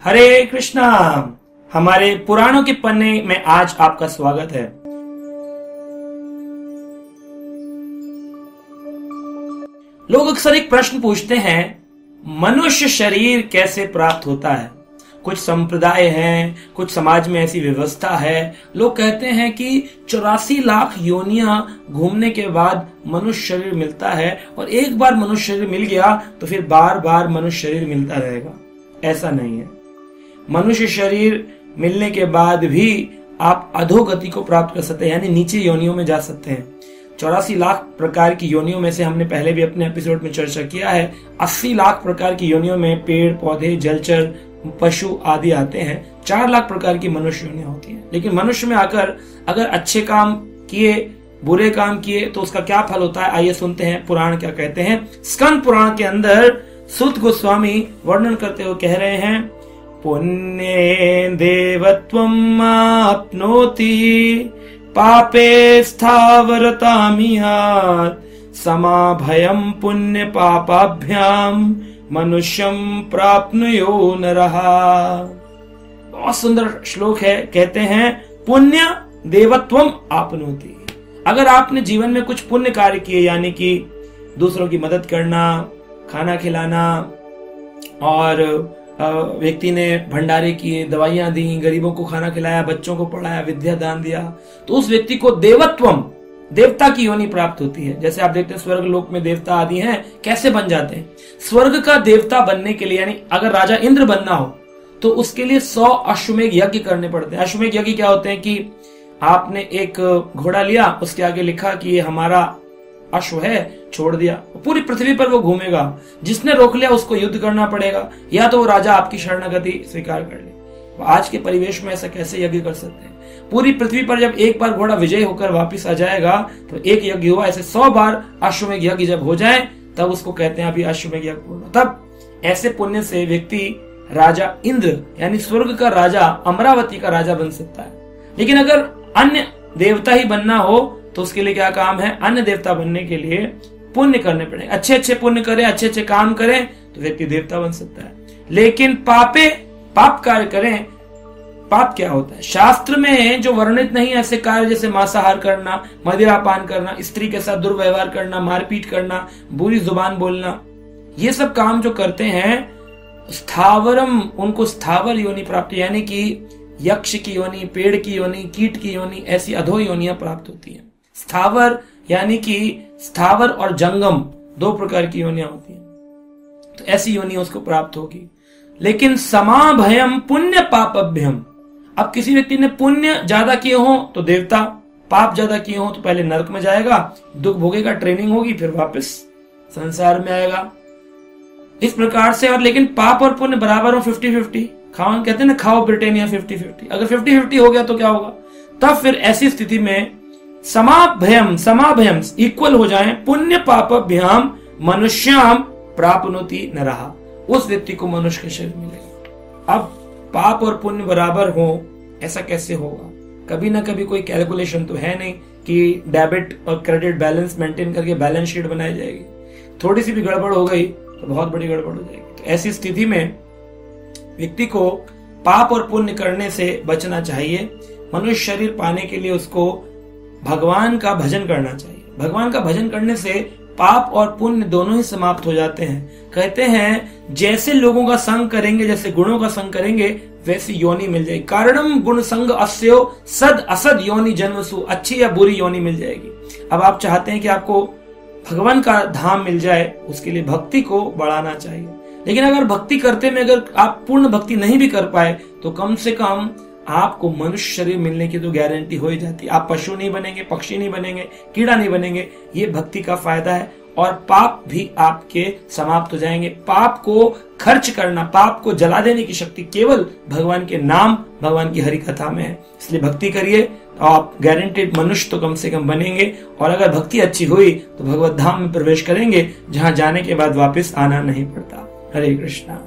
हरे कृष्णा। हमारे पुराणों के पन्ने में आज आपका स्वागत है। लोग अक्सर एक प्रश्न पूछते हैं, मनुष्य शरीर कैसे प्राप्त होता है। कुछ संप्रदाय हैं, कुछ समाज में ऐसी व्यवस्था है। लोग कहते हैं कि 84 लाख योनियां घूमने के बाद मनुष्य शरीर मिलता है और एक बार मनुष्य शरीर मिल गया तो फिर बार बार मनुष्य शरीर मिलता रहेगा। ऐसा नहीं है। मनुष्य शरीर मिलने के बाद भी आप अधोगति को प्राप्त कर सकते हैं, यानी नीचे योनियों में जा सकते हैं। 84 लाख प्रकार की योनियों में से हमने पहले भी अपने एपिसोड में चर्चा किया है, 80 लाख प्रकार की योनियों में पेड़ पौधे जलचर पशु आदि आते हैं। 4 लाख प्रकार की मनुष्य योनियां होती हैं। लेकिन मनुष्य में आकर अगर अच्छे काम किए बुरे काम किए तो उसका क्या फल होता है, आइए सुनते हैं पुराण क्या कहते हैं। स्कंद पुराण के अंदर सूत गोस्वामी वर्णन करते हुए कह रहे हैं, पुण्ये देवत्वम् आप्नोति पापे स्थावरतामिहात् समाभयम् पुण्य पापाभ्याम मनुष्यम प्राप्नुयो नरः। बहुत सुंदर श्लोक है। कहते हैं पुण्य देवत्वम आपनोति। अगर आपने जीवन में कुछ पुण्य कार्य किए, यानी कि दूसरों की मदद करना, खाना खिलाना, और व्यक्ति ने भंडारे किए, दवाइयां दी, गरीबों को खाना खिलाया, बच्चों को पढ़ाया, विद्या दान दिया, तो उस व्यक्ति को देवत्वम देवता की योनि प्राप्त होती है। जैसे आप देखते हैं स्वर्ग लोक में देवता आदि हैं, कैसे बन जाते हैं। स्वर्ग का देवता बनने के लिए, यानी अगर राजा इंद्र बनना हो तो उसके लिए 100 अश्वमेध यज्ञ करने पड़ते हैं। अश्वमेध यज्ञ क्या होते हैं कि आपने एक घोड़ा लिया, उसके आगे लिखा कि ये हमारा अश्व है, छोड़ दिया, पूरी पृथ्वी पर वो घूमेगा। जिसने रोक लिया उसको युद्ध करना पड़ेगा, या तो वो राजा आपकी शरणागति स्वीकार कर ले। आज के परिवेश में ऐसा कैसे यज्ञ कर सकते हैं। पूरी पृथ्वी पर जब एक बार घोड़ा विजय होकर वापस आ जाएगा तो एक यज्ञ हुआ। ऐसे 100 बार अश्वमेध यज्ञ जब हो जाए तब उसको कहते हैं अभी अश्वमेध यज्ञ पूर्ण। तब ऐसे पुण्य से व्यक्ति राजा इंद्र यानी स्वर्ग का राजा, अमरावती का राजा बन सकता है। लेकिन अगर अन्य देवता ही बनना हो तो उसके लिए क्या काम है, अन्य देवता बनने के लिए पुण्य करने पड़ेंगे। अच्छे अच्छे पुण्य करें, अच्छे अच्छे काम करें तो व्यक्ति देवता बन सकता है। लेकिन पाप कार्य करें। पाप क्या होता है, शास्त्र में जो वर्णित नहीं ऐसे कार्य, जैसे मांसाहार करना, मदिरा पान करना, स्त्री के साथ दुर्व्यवहार करना, मारपीट करना, बुरी जुबान बोलना, ये सब काम जो करते हैं स्थावरम, उनको स्थावर योनि प्राप्त, यानी कि यक्ष की योनि, पेड़ की योनि, कीट की योनि, ऐसी अधो योनियां प्राप्त होती हैं। स्थावर यानी कि स्थावर और जंगम 2 प्रकार की योनियां होती हैं, तो ऐसी योनि उसको प्राप्त होगी। लेकिन समाभयम पुण्य पापभ्यम, अब किसी व्यक्ति ने पुण्य ज्यादा किए हो तो देवता, पाप ज्यादा किए हो तो पहले नरक में जाएगा, दुख भोगेगा, ट्रेनिंग होगी, फिर वापस संसार में आएगा। इस प्रकार से। और लेकिन पाप और पुण्य बराबर हो, 50-50, खाओ, कहते हैं ना, खाओ ब्रिटेनिया 50-50। अगर 50-50 हो गया तो क्या होगा, तब फिर ऐसी स्थिति में समाभयम इक्वल हो जाए, पुण्य पापभ्याम मनुष्याम प्राप्नोति नरः, उस व्यक्ति को मनुष्य के शरीर मिलेगा। अब पाप और पुण्य बराबर हो, ऐसा कैसे होगा। कभी ना कभी कोई कैलकुलेशन तो है नहीं कि डेबिट और क्रेडिट बैलेंस मेंटेन करके बैलेंस शीट बनाई जाएगी। थोड़ी सी भी गड़बड़ हो गई तो बहुत बड़ी गड़बड़ हो जाएगी। तो ऐसी स्थिति में व्यक्ति को पाप और पुण्य करने से बचना चाहिए। मनुष्य शरीर पाने के लिए उसको भगवान का भजन करना चाहिए। भगवान का भजन करने से पाप और पुण्य दोनों ही समाप्त हो जाते हैं। कहते हैं जैसे लोगों का संग करेंगे, जैसे गुणों का संग करेंगे, वैसी योनि मिल जाएगी। कारणम गुण संग अस्यो सद असद योनि जन्मसु, अच्छी या बुरी योनि मिल जाएगी। अब आप चाहते हैं कि आपको भगवान का धाम मिल जाए, उसके लिए भक्ति को बढ़ाना चाहिए। लेकिन अगर भक्ति करते में अगर आप पूर्ण भक्ति नहीं भी कर पाए तो कम से कम आपको मनुष्य शरीर मिलने की तो गारंटी हो ही जाती है। आप पशु नहीं बनेंगे, पक्षी नहीं बनेंगे, कीड़ा नहीं बनेंगे। ये भक्ति का फायदा है। और पाप भी आपके समाप्त हो जाएंगे। पाप को खर्च करना, पाप को जला देने की शक्ति केवल भगवान के नाम, भगवान की हरि कथा में है। इसलिए भक्ति करिए, आप गारंटेड मनुष्य तो कम से कम बनेंगे। और अगर भक्ति अच्छी हुई तो भगवत धाम में प्रवेश करेंगे, जहां जाने के बाद वापस आना नहीं पड़ता। हरे कृष्णा।